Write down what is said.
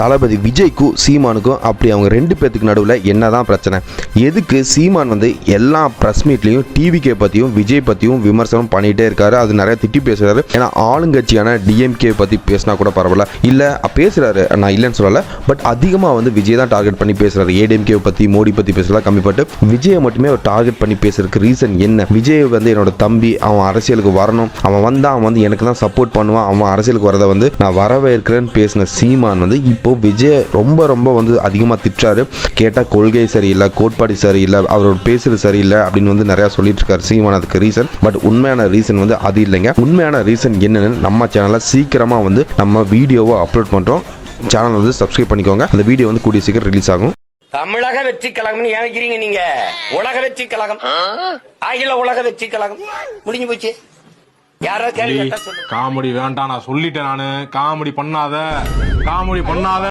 தளபதி விஜய்க்கும் சீமானுக்கும் அப்படி அவங்க 2 பேத்துக்கு நடுவில் என்னதான் பிரச்சனை? எதுக்கு சீமான் வந்து எல்லா ப்ரெஸ் மீட்லையும் டிவிகே பற்றியும் விஜய் பற்றியும் விமர்சனம் பண்ணிகிட்டே இருக்காரு? அது நிறைய திட்டி பேசுகிறாரு. ஏன்னா ஆளுங்கட்சியான டிஎம்கே பற்றி பேசினா கூட பரவாயில்ல, இல்லை பேசுகிறாரு, நான் இல்லைன்னு சொல்லலை. பட் அதிகமாக வந்து விஜய் தான் டார்கெட் பண்ணி பேசுகிறாரு. ஏடிஎம்கே பற்றி மோடி பற்றி பேசலாம் கம்மிப்பட்டு விஜயை மட்டுமே அவர் டார்கெட் பண்ணி பேசுறதுக்கு ரீசன் என்ன? விஜய் வந்து என்னோட தம்பி, அவன் அரசியலுக்கு வரணும், அவன் வந்தால் அவன் வந்து எனக்கு தான் சப்போர்ட் பண்ணுவான், அவன் அரசியலுக்கு வரதை வந்து நான் வரவேற்கிறேன்னு பேசின சீமான் வந்து இப்போ விஜய் ரொம்ப ரொம்ப வந்து அதிகமாக திட்டாரு. கேட்டால் கொள்கை சரியில்லை, கோட்பாடு சரியில்லை, அவரோட பேசுறது சரியில்லை அப்படின்னு வந்து நிறையா சொல்லிட்டு இருக்காரு சீமான். அதுக்கு ரீசன், பட் உண்மையான ரீசன் வந்து அது இல்லைங்க. உண்மையான ரீசன் என்னன்னு நம்ம சேனலில் சீக்கிரமாக வந்து நம்ம வீடியோவை அப்லோட் பண்ணுறோம். சேனல் வந்து சப்ஸ்கிரைப் பண்ணிக்கோங்க. அந்த வீடியோ வந்து கூடிய சீக்கிரம் ரிலீஸ் ஆகும். தமிழக வெற்றி கழகம் ஏன் நீங்க உலக வெற்றி கழகம், அகில உலக வெற்றி கழகம் முடிஞ்சு போச்சு. யாராவது கேள்வி கேட்டா சொல்லு. காமெடி வேண்டாம், நான் சொல்லிட்டேன். நானு காமெடி பண்ணாத.